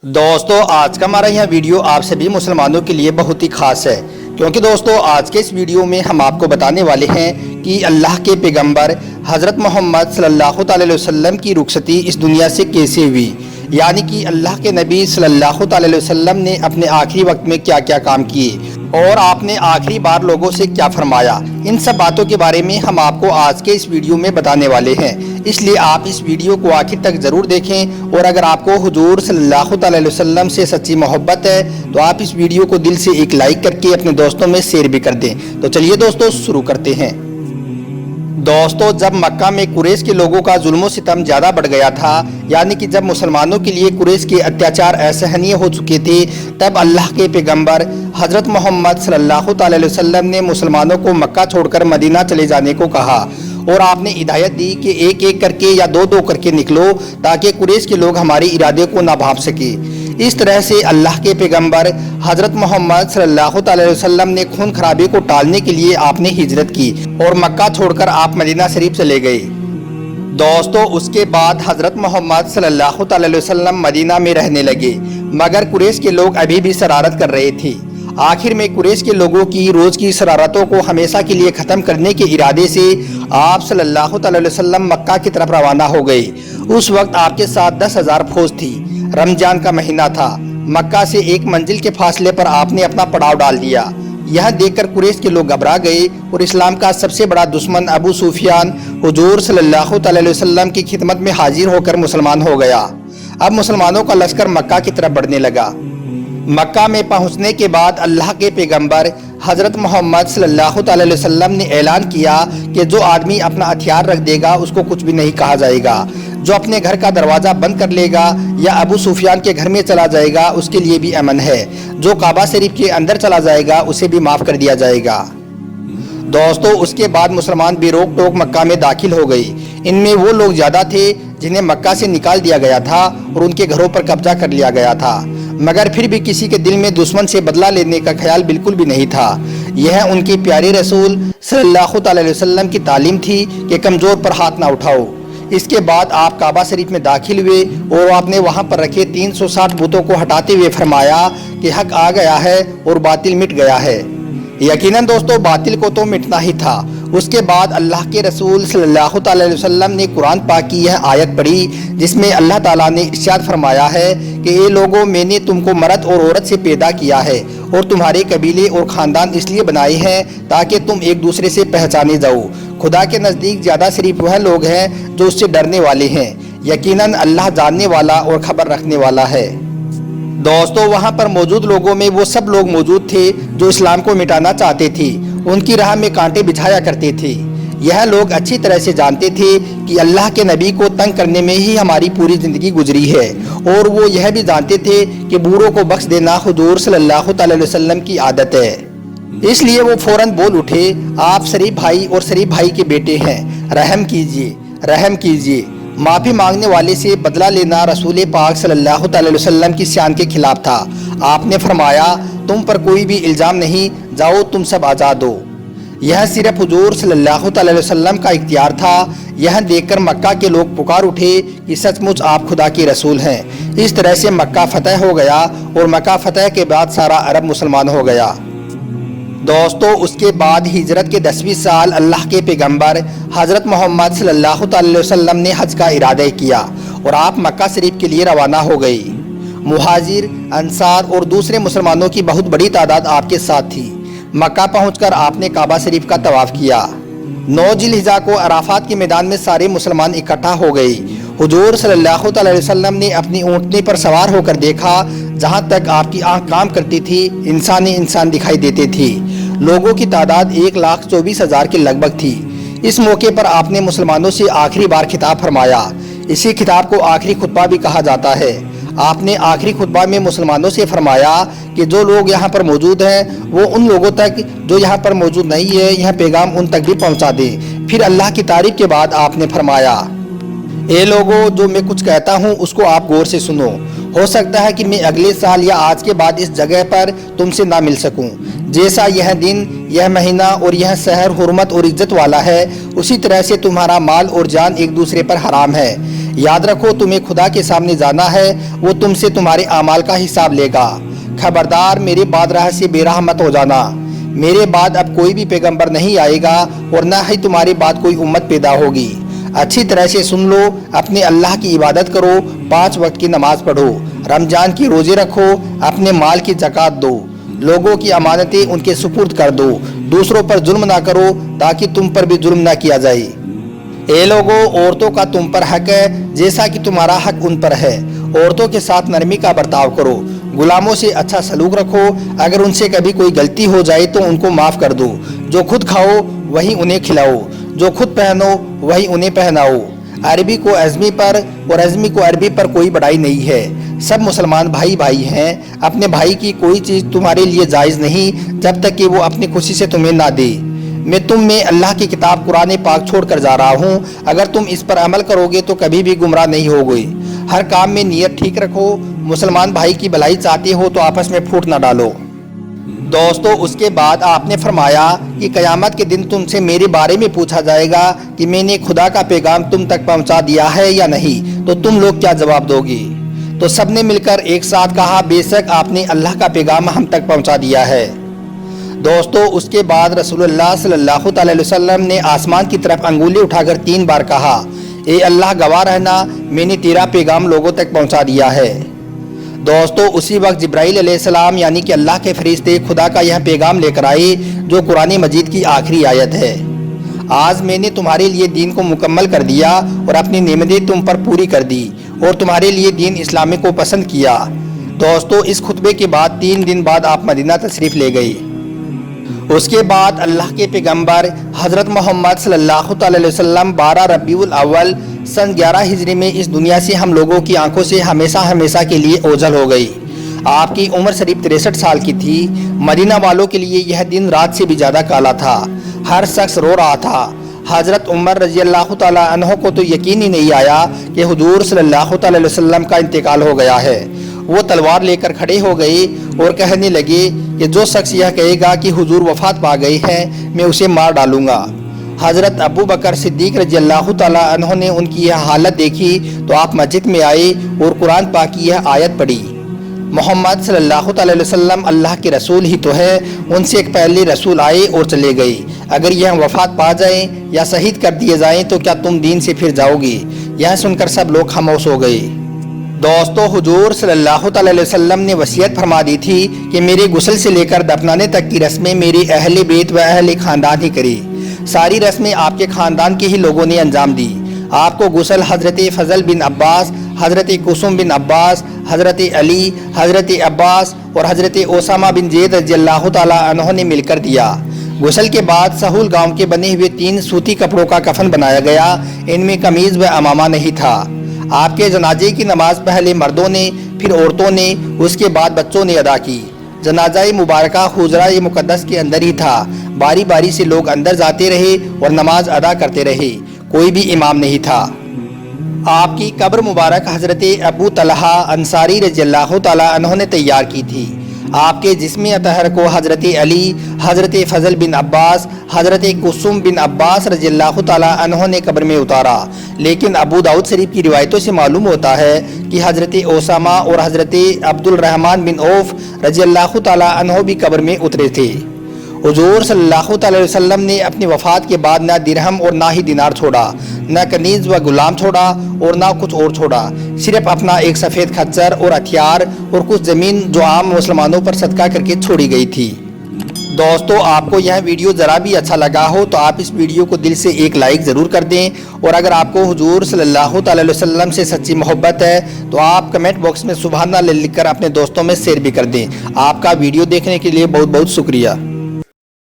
दोस्तों आज का हमारा यह वीडियो आप सभी मुसलमानों के लिए बहुत ही खास है, क्योंकि दोस्तों आज के इस वीडियो में हम आपको बताने वाले हैं कि अल्लाह के पैगंबर हज़रत मोहम्मद सल्लल्लाहु अलैहि वसल्लम की रुखसती इस दुनिया से कैसे हुई, यानी कि अल्लाह के नबी सल्लल्लाहु अलैहि वसल्लम ने अपने आखिरी वक्त में क्या क्या काम किए और आपने आखिरी बार लोगों से क्या फरमाया। इन सब बातों के बारे में हम आपको आज के इस वीडियो में बताने वाले हैं, इसलिए आप इस वीडियो को आखिर तक ज़रूर देखें। और अगर आपको हुजूर सल्लल्लाहु अलैहि वसल्लम से सच्ची मोहब्बत है तो आप इस वीडियो को दिल से एक लाइक करके अपने दोस्तों में शेयर भी कर दें। तो चलिए दोस्तों शुरू करते हैं। दोस्तों जब मक्का में कुरैश के लोगों का जुल्म सितम ज़्यादा बढ़ गया था, यानी कि जब मुसलमानों के लिए कुरैश के अत्याचार असहनीय हो चुके थे, तब अल्लाह के पैगंबर हज़रत मोहम्मद सल्लल्लाहु अलैहि वसल्लम ने मुसलमानों को मक्का छोड़कर मदीना चले जाने को कहा और आपने हिदायत दी कि एक एक करके या दो दो करके निकलो, ताकि कुरैश के लोग हमारे इरादे को ना भांप सके। इस तरह से अल्लाह के पैगंबर हज़रत मोहम्मद सल्लल्लाहु अलैहि वसल्लम ने खून खराबे को टालने के लिए आपने हिजरत की और मक्का छोड़कर आप मदीना शरीफ चले गए। दोस्तों उसके बाद हज़रत मोहम्मद सल्लल्लाहु अलैहि वसल्लम मदीना में रहने लगे, मगर कुरैश के लोग अभी भी शरारत कर रहे थे। आखिर में कुरैश के लोगों की रोज़ की शरारतों को हमेशा के लिए ख़त्म करने के इरादे से आप सल्लल्लाहु अलैहि वसल्लम मक्का की तरफ रवाना हो गए। उस वक्त आपके साथ 10,000 फौज थी। रमजान का महीना था। मक्का से एक मंजिल के फासले पर आपने अपना पड़ाव डाल दिया। यह देखकर कुरैश के लोग घबरा गए और इस्लाम का सबसे बड़ा दुश्मन अबू सुफियान हुजूर सल्लल्लाहु अलैहि वसल्लम की खिदमत में हाजिर होकर मुसलमान हो गया। अब मुसलमानों का लश्कर मक्का की तरफ बढ़ने लगा। मक्का में पहुंचने के बाद अल्लाह के पैगंबर हज़रत मोहम्मद सल्लल्लाहु अलैहि वसल्लम ने ऐलान किया कि जो आदमी अपना हथियार रख देगा उसको कुछ भी नहीं कहा जाएगा। जो अपने घर का दरवाज़ा बंद कर लेगा या अबू सुफियान के घर में चला जाएगा उसके लिए भी अमन है। जो काबा शरीफ के अंदर चला जाएगा उसे भी माफ़ कर दिया जाएगा। दोस्तों उसके बाद मुसलमान बेरोक टोक मक्का में दाखिल हो गए। इनमें वो लोग ज़्यादा थे जिन्हें मक्का से निकाल दिया गया था और उनके घरों पर कब्जा कर लिया गया था, मगर फिर भी किसी के दिल में दुश्मन से बदला लेने का ख्याल बिल्कुल भी नहीं था। यह उनके प्यारे रसूल सल्लल्लाहु अलैहि वसल्लम की तालीम थी कि कमज़ोर पर हाथ ना उठाओ। इसके बाद आप काबा शरीफ में दाखिल हुए और आपने वहां पर रखे 360 बुतों को हटाते हुए फरमाया कि हक आ गया है और बातिल मिट गया है। यकीनन दोस्तों बातिल को तो मिटना ही था। उसके बाद अल्लाह के रसूल सल्लल्लाहु अलैहि वसल्लम ने कुरान पाक की यह आयत पढ़ी जिसमें अल्लाह ताला ने इरशाद फरमाया है कि ये लोगों मैंने तुमको मर्द और औरत से पैदा किया है और तुम्हारे कबीले और ख़ानदान इसलिए बनाए हैं ताकि तुम एक दूसरे से पहचाने जाओ। खुदा के नज़दीक ज़्यादा शरीफ वह लोग हैं जो उससे डरने वाले हैं। यकीनन अल्लाह जानने वाला और ख़बर रखने वाला है। दोस्तों वहाँ पर मौजूद लोगों में वो सब लोग मौजूद थे जो इस्लाम को मिटाना चाहते थे, उनकी राह में कांटे बिछाया करते थे। यह लोग अच्छी तरह से जानते थे कि अल्लाह के नबी को तंग करने में ही हमारी पूरी ज़िंदगी गुजरी है, और वो यह भी जानते थे कि बूढ़ों को बख्श देना हुजूर सल्लल्लाहु अलैहि वसल्लम की आदत है। इसलिए वो फौरन बोल उठे, आप शरीफ भाई और शरीफ भाई के बेटे हैं, रहम कीजिए, रहम कीजिए। माफ़ी मांगने वाले से बदला लेना रसूल पाक सल्लल्लाहु अलैहि वसल्लम की शान के खिलाफ था। आपने फरमाया तुम पर कोई भी इल्ज़ाम नहीं, जाओ तुम सब आज़ाद हो। यह सिर्फ हुजूर सल्लल्लाहु अलैहि वसल्लम का इख्तियार था। यह देखकर मक्का के लोग पुकार उठे कि सचमुच आप खुदा के रसूल हैं। इस तरह से मक्का फतह हो गया और मक्का फतह के बाद सारा अरब मुसलमान हो गया। दोस्तों उसके बाद हिजरत के 10वें साल अल्लाह के पैगंबर हज़रत मोहम्मद सल्लल्लाहु अलैहि वसल्लम ने हज का इरादा किया और आप मक्का शरीफ के लिए रवाना हो गई। मुहाजिर, अंसार और दूसरे मुसलमानों की बहुत बड़ी तादाद आपके साथ थी। मक्का पहुंचकर आपने काबा शरीफ का तवाफ़ किया। 9 जिलहिजा को अराफात के मैदान में सारे मुसलमान इकट्ठा हो गए। हुजूर सल्लल्लाहु अलैहि वसल्लम ने अपनी ऊँटनी पर सवार होकर देखा, जहाँ तक आपकी आँख काम करती थी इंसान ही इंसान दिखाई देते थे। लोगों की तादाद 1,24,000 के लगभग थी। इस मौके पर आपने मुसलमानों से आखिरी बार खिताब फरमाया। इसी खिताब को आखिरी खुतबा भी कहा जाता है। आपने आखिरी खुतबा में मुसलमानों से फरमाया कि जो लोग यहाँ पर मौजूद हैं वो उन लोगों तक जो यहाँ पर मौजूद नहीं है यह पैगाम उन तक भी पहुँचा दें। फिर अल्लाह की तारीफ के बाद आपने फरमाया, ए लोगों जो मैं कुछ कहता हूँ उसको आप गौर से सुनो। हो सकता है कि मैं अगले साल या आज के बाद इस जगह पर तुमसे ना मिल सकूं। जैसा यह दिन, यह महीना और यह शहर हुर्मत और इज्जत वाला है, उसी तरह से तुम्हारा माल और जान एक दूसरे पर हराम है। याद रखो तुम्हें खुदा के सामने जाना है, वो तुमसे तुम्हारे अमाल का हिसाब लेगा। खबरदार मेरे बाद राह से बेराह मत हो जाना। मेरे बाद अब कोई भी पैगंबर नहीं आएगा और न ही तुम्हारे बाद कोई उम्मत पैदा होगी। अच्छी तरह से सुन लो, अपने अल्लाह की इबादत करो, 5 वक्त की नमाज पढ़ो, रमजान की रोजे रखो, अपने माल की ज़कात दो, लोगों की अमानतें उनके सुपुर्द कर दो, दूसरों पर जुल्म ना करो ताकि तुम पर भी जुल्म ना किया जाए। ए लोगों, औरतों का तुम पर हक है जैसा कि तुम्हारा हक उन पर है। औरतों के साथ नरमी का बर्ताव करो, गुलामों से अच्छा सलूक रखो। अगर उनसे कभी कोई गलती हो जाए तो उनको माफ़ कर दो। जो खुद खाओ वही उन्हें खिलाओ, जो खुद पहनो वही उन्हें पहनाओ। अरबी को अज़मी पर और अज़मी को अरबी पर कोई बड़ाई नहीं है। सब मुसलमान भाई भाई हैं। अपने भाई की कोई चीज़ तुम्हारे लिए जायज़ नहीं जब तक कि वो अपनी खुशी से तुम्हें ना दे। मैं तुम में अल्लाह की किताब कुरान पाक छोड़ कर जा रहा हूँ। अगर तुम इस पर अमल करोगे तो कभी भी गुमराह नहीं होगे। हर काम में नियत ठीक रखो। मुसलमान भाई की भलाई चाहते हो तो आपस में फूट ना डालो। दोस्तों, उसके बाद आपने फरमाया कि क़यामत के दिन तुमसे मेरे बारे में पूछा जाएगा कि मैंने खुदा का पैगाम तुम तक पहुंचा दिया है या नहीं, तो तुम लोग क्या जवाब दोगे? तो सबने मिलकर एक साथ कहा, बेशक आपने अल्लाह का पैगाम हम तक पहुंचा दिया है। दोस्तों, उसके बाद रसूलुल्लाह सल्लल्लाहु अलैहि वसल्लम ने आसमान की तरफ अंगुली उठाकर 3 बार कहा, ए अल्लाह गवाह रहना, मैंने तेरा पैगाम लोगों तक पहुंचा दिया है। दोस्तों, उसी वक्त जिब्राइल अलैहिस्सलाम यानी कि अल्लाह के फरिश्ते खुदा का यह पैगाम लेकर आए जो कुरान मजीद की आखिरी आयत है। आज मैंने तुम्हारे लिए दीन को मुकम्मल कर दिया और अपनी नेमतें तुम पर पूरी कर दी और तुम्हारे लिए दीन इस्लामी को पसंद किया। दोस्तों, इस खुतबे के बाद 3 दिन बाद आप मदीना तशरीफ़ ले गए। उसके बाद अल्लाह के पैगंबर हज़रत मोहम्मद सल्लल्लाहु अलैहि वसल्लम 12 रबीउल अव्वल सन 11 हिजरी में इस दुनिया से हम लोगों की आंखों से हमेशा हमेशा के लिए ओझल हो गई। आपकी उम्र करीब 63 साल की थी। मदीना वालों के लिए यह दिन रात से भी ज़्यादा काला था। हर शख्स रो रहा था। हज़रत उमर रज़ी अल्लाह तआला अन्हो को तो यकीन ही नहीं आया कि हुजूर सल्लल्लाहु अलैहि वसल्लम का इंतकाल हो गया है। वो तलवार लेकर खड़े हो गए और कहने लगे कि जो शख्स यह कहेगा कि हुजूर वफ़ात पा गए हैं, मैं उसे मार डालूँगा। हज़रत अबू बकर सिद्दीक़ रज़ी अल्लाह तआला अन्हो ने उनकी यह हालत देखी तो आप मस्जिद में आए और कुरान पाक की यह आयत पढ़ी, मोहम्मद सल्लल्लाहु अलैहि वसल्लम अल्लाह के रसूल ही तो है, उनसे एक पहले रसूल आए और चले गए। अगर यह वफ़ात पा जाएं या शहीद कर दिए जाएं तो क्या तुम दीन से फिर जाओगे? यह सुनकर सब लोग खामोश हो गए। दोस्तों, हुजूर सल्लल्लाहु अलैहि वसल्लम ने वसीयत फरमा दी थी कि मेरे गुस्ल से लेकर दफनाने तक की रस्में मेरे अहले बेत व अहले ख़ानदान ही करे। सारी रस्में आपके ख़ानदान के ही लोगों ने अंजाम दी। आपको गुस्ल हज़रत फ़ज़ल बिन अब्बास, हज़रत कुसुम बिन अब्बास, हज़रत अली, हज़रत अब्बास और हज़रत ओसामा बिन ज़ैद रज़ियल्लाहु ताला अन्हु ने मिलकर दिया। गुस्ल के बाद सहूल गांव के बने हुए 3 सूती कपड़ों का कफन बनाया गया। इनमें कमीज़ व अमामा नहीं था। आपके जनाजे की नमाज पहले मर्दों ने, फिर औरतों ने, उसके बाद बच्चों ने अदा की। जनाजा मुबारका हुजरा मुक़द्दस के अंदर ही था। बारी बारी से लोग अंदर जाते रहे और नमाज अदा करते रहे। कोई भी इमाम नहीं था। आपकी कब्र मुबारक हज़रत अबू तलहा अंसारी रज़ियल्लाहु ताला अन्हु ने तैयार की थी। आपके जिस्म अतहर को हज़रत अली, हज़रत फ़ज़ल बिन अब्बास, हज़रत कुसुम बिन अब्बास रज़ियल्लाहु ताला अन्हु ने कब्र में उतारा। लेकिन अबू दाऊद शरीफ की रिवायतों से मालूम होता है कि हज़रत ओसामा और हज़रत अब्दुल रहमान बिन औफ रज़ियल्लाहु ताला अन्हु भी कब्र में उतरे थे। हुजूर सल्लल्लाहु अलैहि वसल्लम ने अपनी वफ़ात के बाद न दिरहम और ना ही दिनार छोड़ा, न कनीज़ व गुलाम छोड़ा और ना कुछ और छोड़ा। सिर्फ अपना एक सफ़ेद खच्चर और हथियार और कुछ ज़मीन जो आम मुसलमानों पर सदका करके छोड़ी गई थी। दोस्तों, आपको यह वीडियो ज़रा भी अच्छा लगा हो तो आप इस वीडियो को दिल से एक लाइक ज़रूर कर दें। और अगर आपको हुजूर सल्लल्लाहु अलैहि वसल्लम से सच्ची मोहब्बत है तो आप कमेंट बॉक्स में सुभान अल्लाह लिखकर अपने दोस्तों में शेयर भी कर दें। आपका वीडियो देखने के लिए बहुत बहुत शुक्रिया।